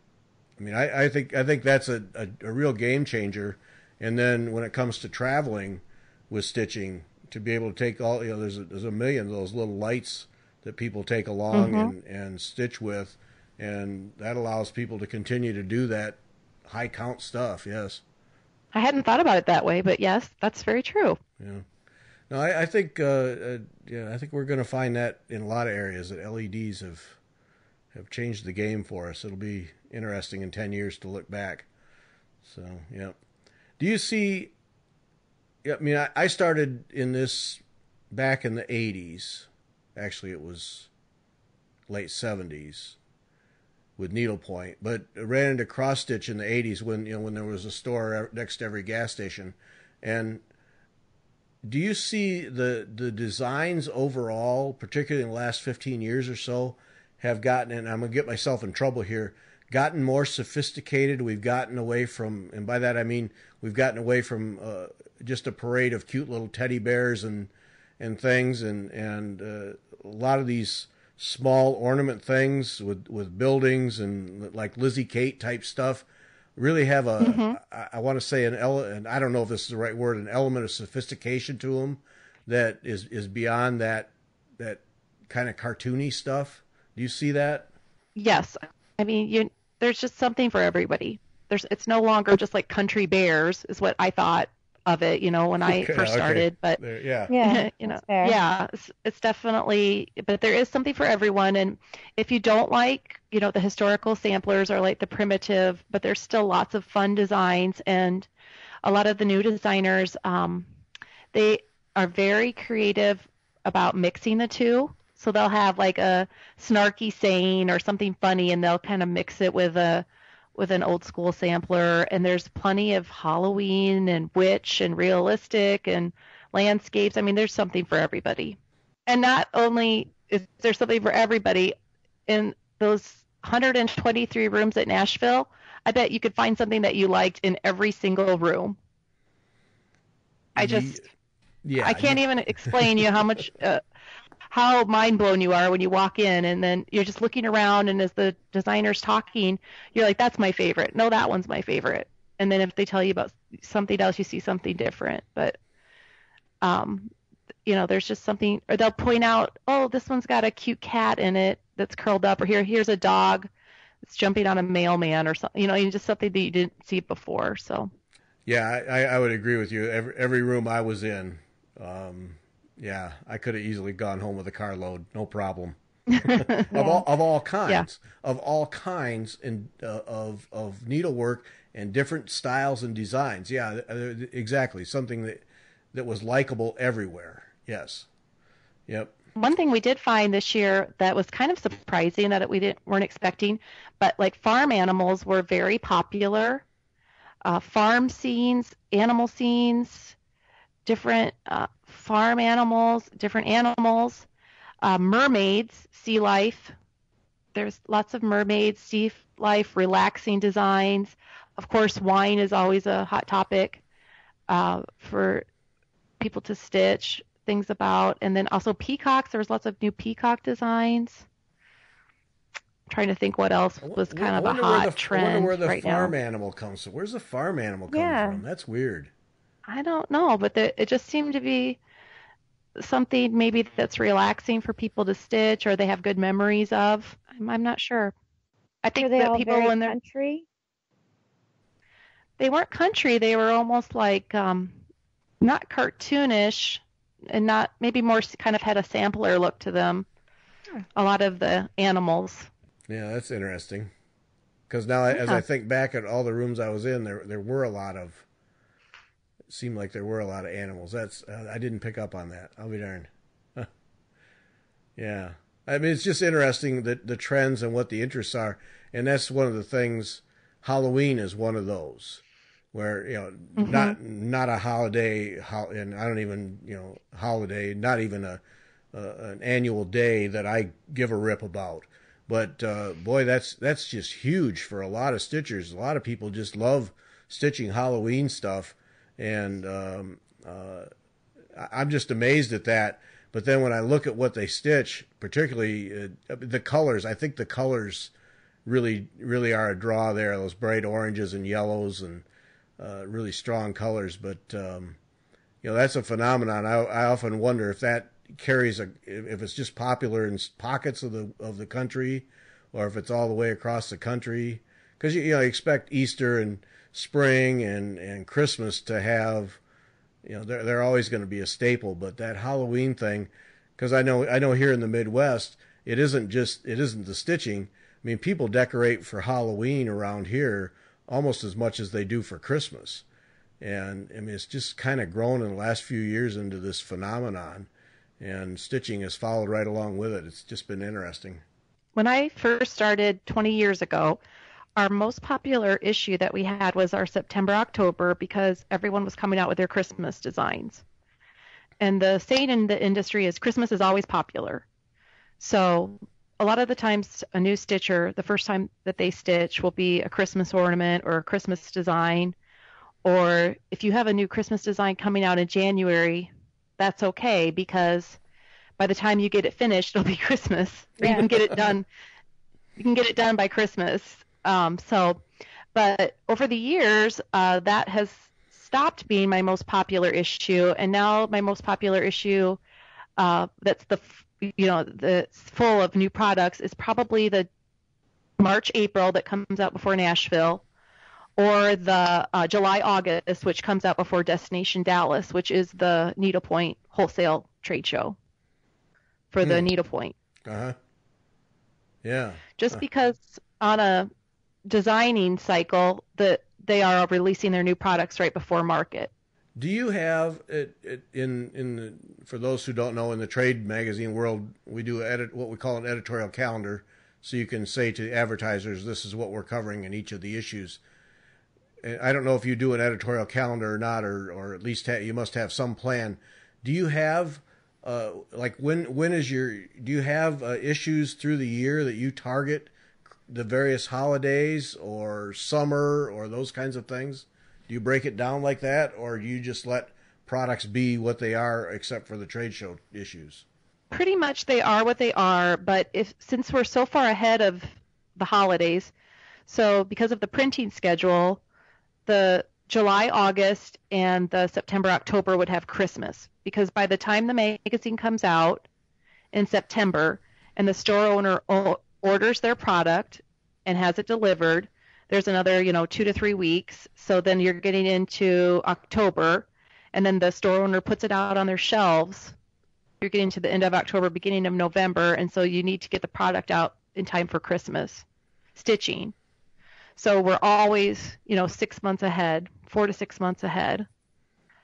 mean, I think that's a real game changer. And then when it comes to traveling with stitching, to be able to take all, there's a million of those little lights that people take along and stitch with, and that allows people to continue to do that high count stuff. Yes.
I hadn't thought about it that way, but yes, that's very true.
Yeah. No, I think I think we're going to find that in a lot of areas, that LEDs have changed the game for us. It'll be interesting in 10 years to look back. So, yeah. Do you see, I mean, I started in this back in the 80s. Actually, it was late 70s with needlepoint, but I ran into cross stitch in the 80s when there was a store next to every gas station. And do you see the designs overall, particularly in the last 15 years or so, have gotten, and I'm going to get myself in trouble here, gotten more sophisticated? We've gotten away from, and by that I mean we've gotten away from just a parade of cute little teddy bears and things, and a lot of these small ornament things with buildings and like Lizzie Kate type stuff really have I want to say and I don't know if this is the right word, an element of sophistication to them that is beyond that kind of cartoony stuff. Do you see that?
Yes. I mean, there's just something for everybody. It's no longer just like country bears is what I thought of it, when I first started. But
yeah,
it's definitely. But there is something for everyone, and if you don't like, the historical samplers or like the primitive, but there's still lots of fun designs, and a lot of the new designers, they are very creative about mixing the two. So they'll have like a snarky saying or something funny, and they'll kind of mix it with an old school sampler. And there's plenty of Halloween and witch and realistic and landscapes. I mean, there's something for everybody. And not only is there something for everybody in those 123 rooms at Nashville, I bet you could find something that you liked in every single room. I can't even explain you how much, how mind blown you are when you walk in, and then you're just looking around, and as the designer's talking, you're like, that's my favorite. No, that one's my favorite. And then if they tell you about something else, you see something different. But, there's just something, or they'll point out, oh, this one's got a cute cat in it that's curled up, or here's a dog that's jumping on a mailman or something, just something that you didn't see before. So.
Yeah, I would agree with you. Every room I was in, I could have easily gone home with a carload, no problem. of all kinds, and of needlework and different styles and designs. Yeah, exactly. Something that was likable everywhere. Yes. Yep.
One thing we did find this year that was kind of surprising that we weren't expecting, but like farm animals were very popular. Farm scenes, animal scenes, different farm animals, different animals, mermaids, sea life. There's lots of mermaids, sea life, relaxing designs. Of course, wine is always a hot topic for people to stitch things about. And then also peacocks. There was lots of new peacock designs. I'm trying to think what else was kind of a hot trend right now.
I wonder where the farm animal comes from. Where's the farm animal come from? That's weird.
I don't know, but it just seemed to be something maybe that's relaxing for people to stitch, or they have good memories of. I'm not sure. I think that people in their
country.
They weren't country. They were almost like not cartoonish, and not maybe more kind of had a sampler look to them. A lot of the animals.
Yeah, that's interesting. Because now, as I think back at all the rooms I was in, there were a lot of. It seemed like there were a lot of animals. That's I didn't pick up on that. I'll be darned. Yeah, I mean, it's just interesting that the trends and what the interests are, and that's one of the things. Halloween is one of those, where not a holiday, and I don't even holiday, not even an annual day that I give a rip about. But boy, that's just huge for a lot of stitchers. A lot of people just love stitching Halloween stuff, and I'm just amazed at that. But then when I look at what they stitch, particularly the colors, I think the colors really are a draw there. Those bright oranges and yellows and really strong colors. But that's a phenomenon. I often wonder if that carries if it's just popular in pockets of the country, or if it's all the way across the country. Because you expect Easter and spring and Christmas to have, they're always going to be a staple. But that Halloween thing, because I know here in the Midwest, it isn't the stitching. I mean, people decorate for Halloween around here almost as much as they do for Christmas. And I mean, it's just kind of grown in the last few years into this phenomenon. And stitching has followed right along with it. It's just been interesting.
When I first started 20 years ago, our most popular issue that we had was our September-October, because everyone was coming out with their Christmas designs. And the saying in the industry is Christmas is always popular. So a lot of the times a new stitcher, the first time that they stitch will be a Christmas ornament or a Christmas design. Or if you have a new Christmas design coming out in January, that's okay, because by the time you get it finished, it'll be Christmas. Or you can get it done. You can get it done by Christmas. But over the years, that has stopped being my most popular issue, and now my most popular issue, that's that's full of new products, is probably the March, April that comes out before Nashville, or the July August, which comes out before Destination Dallas, which is the needlepoint wholesale trade show for the needlepoint.
Uh-huh. Yeah.
Just because on a designing cycle that they are releasing their new products right before market.
Do you have for those who don't know, in the trade magazine world, we do what we call an editorial calendar, so you can say to advertisers, this is what we're covering in each of the issues. And I don't know if you do an editorial calendar or not, or at least you must have some plan. Do you have do you have issues through the year that you target the various holidays or summer or those kinds of things? Do you break it down like that, or do you just let products be what they are except for the trade show issues?
Pretty much they are what they are, but since we're so far ahead of the holidays, so because of the printing schedule, the July, August, and the September, October would have Christmas, because by the time the magazine comes out in September and the store owner orders their product and has it delivered, there's another 2 to 3 weeks. So then you're getting into October, and then the store owner puts it out on their shelves. You're getting to the end of October, beginning of November, and so you need to get the product out in time for Christmas stitching. So we're always 6 months ahead, 4 to 6 months ahead.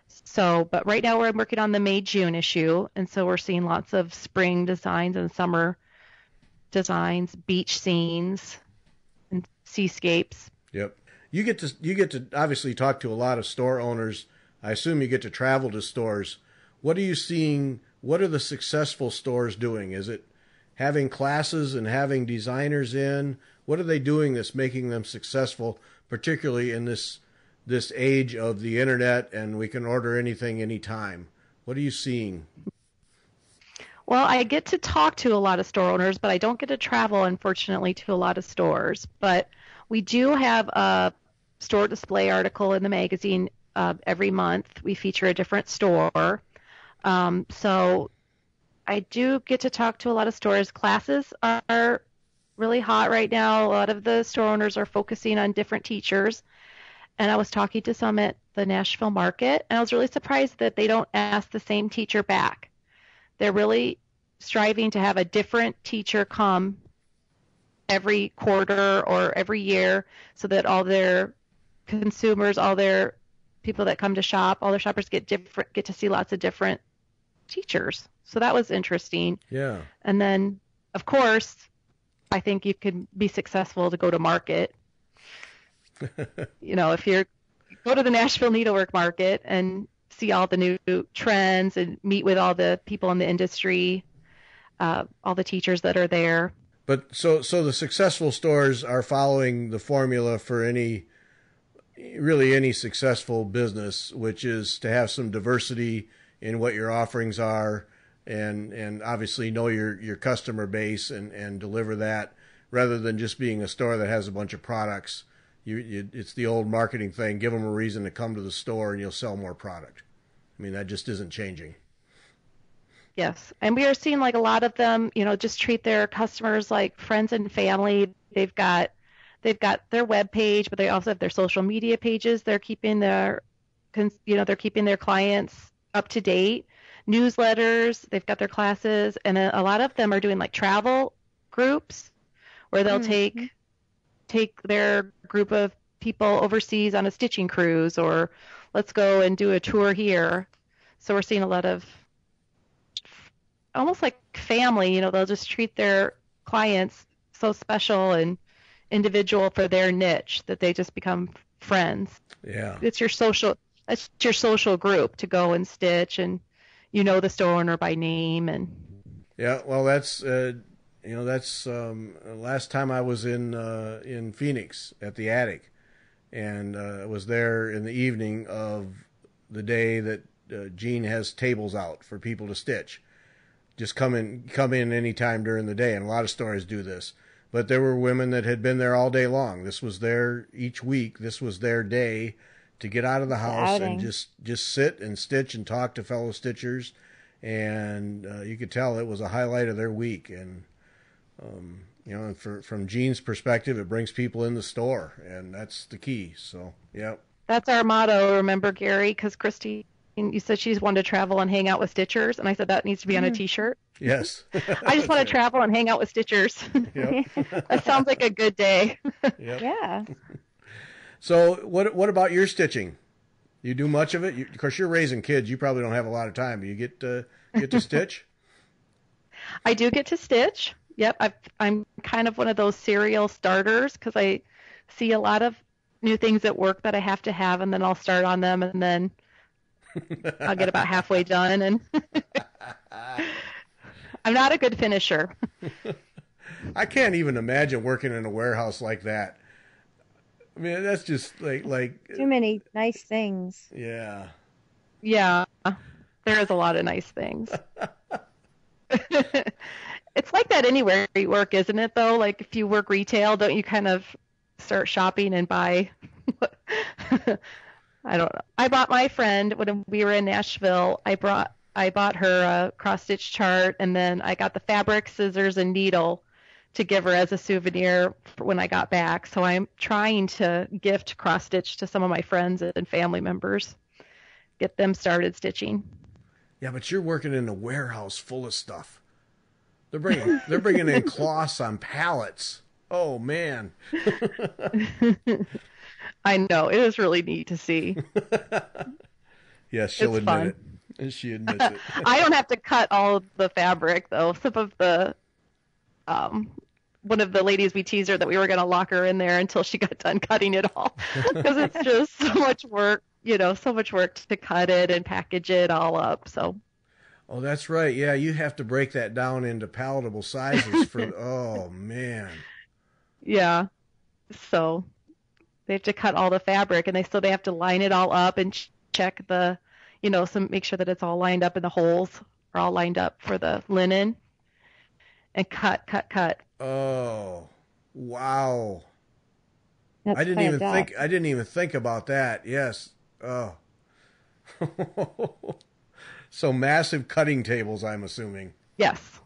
So, but right now we're working on the May-June issue, and so we're seeing lots of spring designs and summer designs, beach scenes, and seascapes.
Yep. You get to obviously talk to a lot of store owners. I assume you get to travel to stores. What are you seeing? What are the successful stores doing? Is it having classes and having designers in? What are they doing that's making them successful, particularly in this age of the internet and we can order anything anytime? What are you seeing?
Well, I get to talk to a lot of store owners, but I don't get to travel, unfortunately, to a lot of stores. But we do have a store display article in the magazine every month. We feature a different store. So I do get to talk to a lot of stores. Classes are really hot right now. A lot of the store owners are focusing on different teachers. And I was talking to some at the Nashville Market, and I was really surprised that they don't ask the same teacher back. They're really striving to have a different teacher come every quarter or every year so that all their consumers, all their people that come to shop, all their shoppers get to see lots of different teachers. So that was interesting.
Yeah.
And then, of course, I think you could be successful to go to market. If you go to the Nashville Needlework Market and see all the new trends and meet with all the people in the industry, all the teachers that are there.
But so the successful stores are following the formula for any successful business, which is to have some diversity in what your offerings are, and obviously know your customer base and deliver that, rather than just being a store that has a bunch of products. It's the old marketing thing. Give them a reason to come to the store and you'll sell more product. I mean, that just isn't changing.
Yes. And we are seeing like a lot of them, just treat their customers like friends and family. They've got their web page, but they also have their social media pages. They're keeping their clients up to date. Newsletters, they've got their classes, and a lot of them are doing like travel groups where they'll take their group of people overseas on a stitching cruise, or let's go and do a tour here. So we're seeing a lot of almost like family, they'll just treat their clients so special and individual for their niche that they just become friends.
Yeah.
That's your social group to go and stitch, and the store owner by name. And
yeah, well, that's last time I was in Phoenix at the Attic, and I was there in the evening of the day that Jean has tables out for people to stitch. Just come in any time during the day, and a lot of stores do this. But there were women that had been there all day long. This was each week. This was their day to get out of the house and just sit and stitch and talk to fellow stitchers. And you could tell it was a highlight of their week. And You know, and from Jean's perspective, it brings people in the store, and that's the key. So, yeah.
That's our motto, remember, Gary? Because Christy, you said she's wanted to travel and hang out with Stitchers, and I said that needs to be on a T-shirt.
Yes.
I just want to travel and hang out with Stitchers. Yep. That sounds like a good day.
Yep.
Yeah.
So, what about your stitching? You do much of it? Of course, you're raising kids. You probably don't have a lot of time. Do you get to stitch?
I do get to stitch. Yep, I'm kind of one of those serial starters because I see a lot of new things at work that I have to have, and then I'll start on them, and then I'll get about halfway done. And I'm not a good finisher.
I can't even imagine working in a warehouse like that. I mean, that's just like
too many nice things.
Yeah.
Yeah, there is a lot of nice things. It's like that anywhere you work, isn't it, though? Like, if you work retail, don't you kind of start shopping and buy? I don't know. I bought my friend, when we were in Nashville, I bought her a cross-stitch chart, and then I got the fabric, scissors, and needle to give her as a souvenir for when I got back. So I'm trying to gift cross-stitch to some of my friends and family members, get them started stitching.
Yeah, but you're working in a warehouse full of stuff. They're bringing in cloths on pallets. Oh man.
I know, it is really neat to see.
Yes, she'll admit it. And she admits it.
I don't have to cut all of the fabric though. Some of the one of the ladies, we teased her that we were going to lock her in there until she got done cutting it all, because it's just so much work, so much work to cut it and package it all up. So.
Oh, that's right. Yeah, you have to break that down into palatable sizes for. Oh man.
Yeah. So they have to cut all the fabric, and they have to line it all up and check the, make sure that it's all lined up and the holes are all lined up for the linen, and cut.
Oh, wow.
That's
I didn't even think about that. Yes. Oh. So massive cutting tables, I'm assuming.
Yes.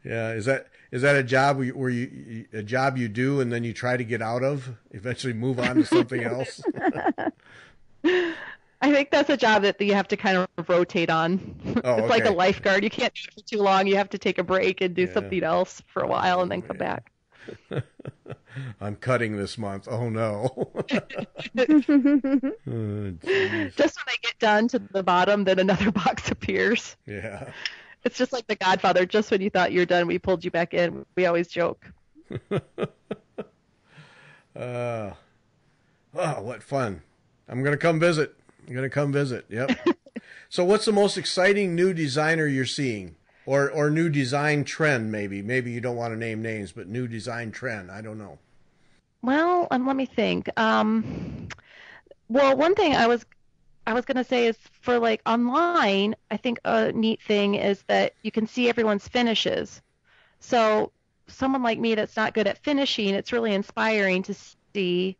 Yeah. Is that a job where you do and then you try to get out of, eventually move on to something else?
I think that's a job that you have to kind of rotate on.
Oh,
it's like a lifeguard. You can't do it for too long. You have to take a break and do something else for a while and then come back.
I'm cutting this month. Oh no.
Just when I get done to the bottom, then another box appears.
Yeah.
It's just like The Godfather. Just when you thought you're done, we pulled you back in. We always joke.
Oh, what fun. I'm going to come visit. Yep. So what's the most exciting new designer you're seeing? Or new design trend, maybe. Maybe you don't want to name names, but new design trend. I don't know.
Well, let me think. Well, one thing I was going to say is for like online, I think a neat thing is that you can see everyone's finishes. So someone like me that's not good at finishing, it's really inspiring to see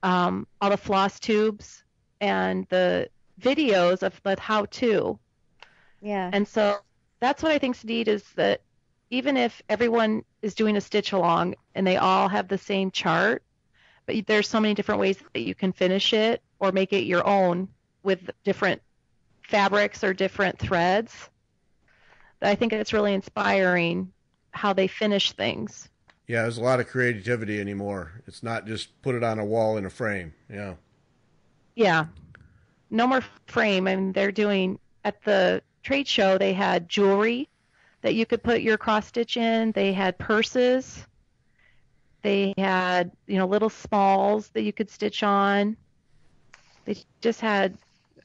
all the floss tubes and the videos of the how-to.
Yeah.
And so that's what I think's neat, is that even if everyone is doing a stitch along and they all have the same chart, but there's so many different ways that you can finish it or make it your own with different fabrics or different threads, that I think it's really inspiring how they finish things.
Yeah, there's a lot of creativity anymore. It's not just put it on a wall in a frame. Yeah.
Yeah. No more frame. I mean, they're doing, at the trade show, they had jewelry that you could put your cross stitch in. They had purses. They had, little smalls that you could stitch on. They just had,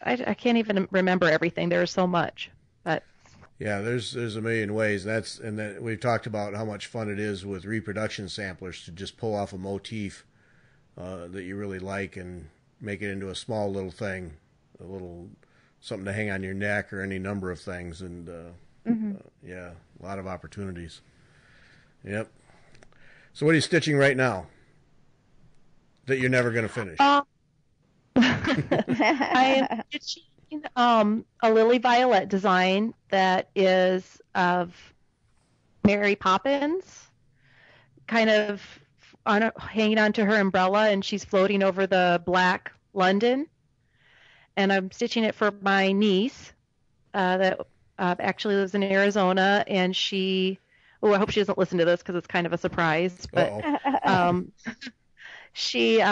I can't even remember everything. There was so much, but.
Yeah, there's a million ways. And then we've talked about how much fun it is with reproduction samplers to just pull off a motif that you really like and make it into a small little thing, a little something to hang on your neck or any number of things. And yeah, a lot of opportunities. Yep. So what are you stitching right now that you're never going to finish?
I am stitching a lily violet design that is of Mary Poppins, kind of hanging onto her umbrella, and she's floating over the black London. And I'm stitching it for my niece that actually lives in Arizona, and she, I hope she doesn't listen to this because it's kind of a surprise, but she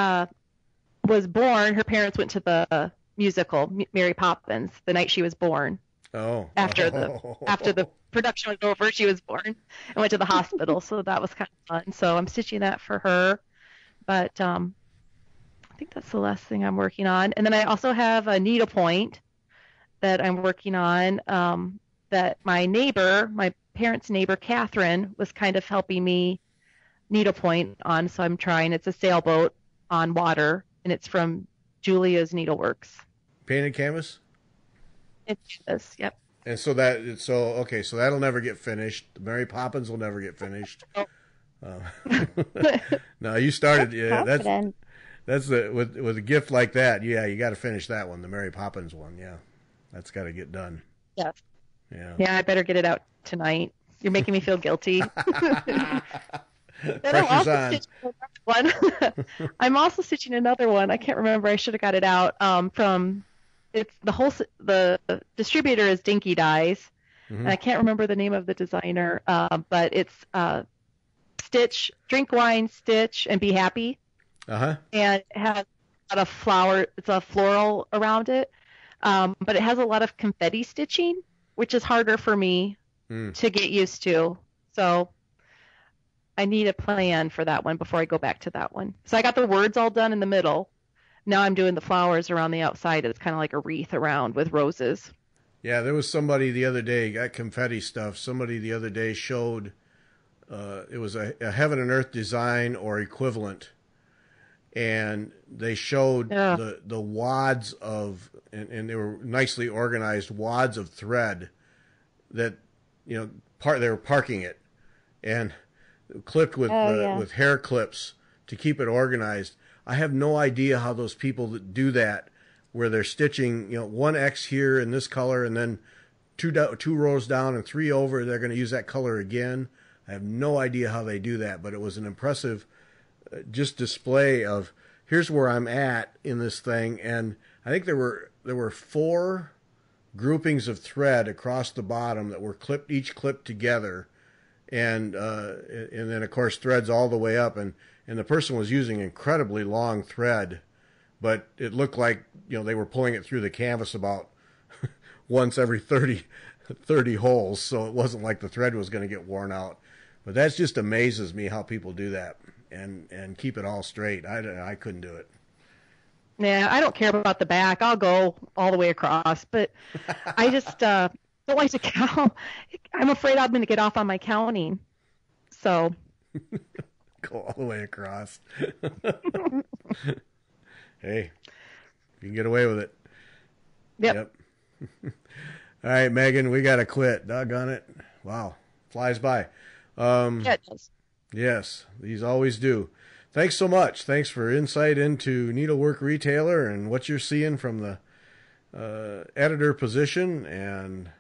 was born, her parents went to the musical Mary Poppins the night she was born. After the production was over, she was born and went to the hospital, so that was kind of fun. So I'm stitching that for her, but I think that's the last thing I'm working on. And then I also have a needlepoint that I'm working on that my parents' neighbor, Catherine, was kind of helping me needlepoint on, so I'm trying. It's a sailboat on water, and it's from Julia's Needleworks.
Painted canvas?
It is, yep.
And so that'll never get finished. The Mary Poppins will never get finished. No, you started. Yeah, that's with a gift like that. Yeah, you got to finish that one, the Mary Poppins one. Yeah, that's got to get done.
Yes.
Yeah.
Yeah, I better get it out tonight. You're making me feel guilty.
Pressure's on.
I'm also stitching another one. I can't remember. I should have got it out. The distributor is Dinky Dyes, and I can't remember the name of the designer, but it's Stitch, Drink Wine, Stitch, and Be Happy. And it has a lot of flower. It's a floral around it, but it has a lot of confetti stitching, which is harder for me to get used to. So I need a plan for that one before I go back to that one. So I got the words all done in the middle. Now I'm doing the flowers around the outside. It's kind of like a wreath around with roses.
Yeah, there was somebody the other day, got confetti stuff. Somebody the other day showed, it was a heaven and earth design or equivalent. And they showed the wads of, and they were nicely organized wads of thread that, they were parking it and clipped with hair clips to keep it organized. I have no idea how those people that do that, where they're stitching, one X here in this color, and then two rows down and 3 over, they're going to use that color again. I have no idea how they do that, but it was an impressive just display of here's where I'm at in this thing. And I think there were 4 groupings of thread across the bottom that were each clipped together, and then of course threads all the way up, and the person was using incredibly long thread, but it looked like, they were pulling it through the canvas about once every 30 holes. So it wasn't like the thread was going to get worn out, but that just amazes me how people do that and keep it all straight. I couldn't do it.
Yeah. I don't care about the back. I'll go all the way across, but I just, don't like to count. I'm afraid I'm going to get off on my counting. So
go all the way across. Hey, you can get away with it.
Yep.
All right, Megan, we got to quit. Doggone it. Wow. Flies by.
Yeah, it does.
Yes, these always do. Thanks so much. Thanks for insight into Needlework Retailer and what you're seeing from the editor position. And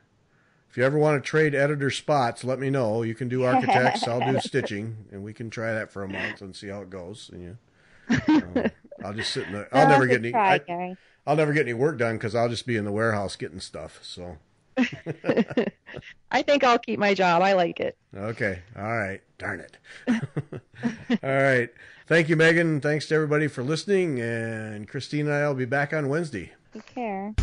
if you ever want to trade editor spots, let me know. You can do architects. I'll do stitching, and we can try that for a month and see how it goes. And I'll just sit in the. I'll never get any. I'll never get any work done because I'll just be in the warehouse getting stuff. So.
I think I'll keep my job. I like it.
Okay. All right. Darn it. All right. Thank you, Megan. Thanks to everybody for listening. And Christine and I will be back on Wednesday.
Take care.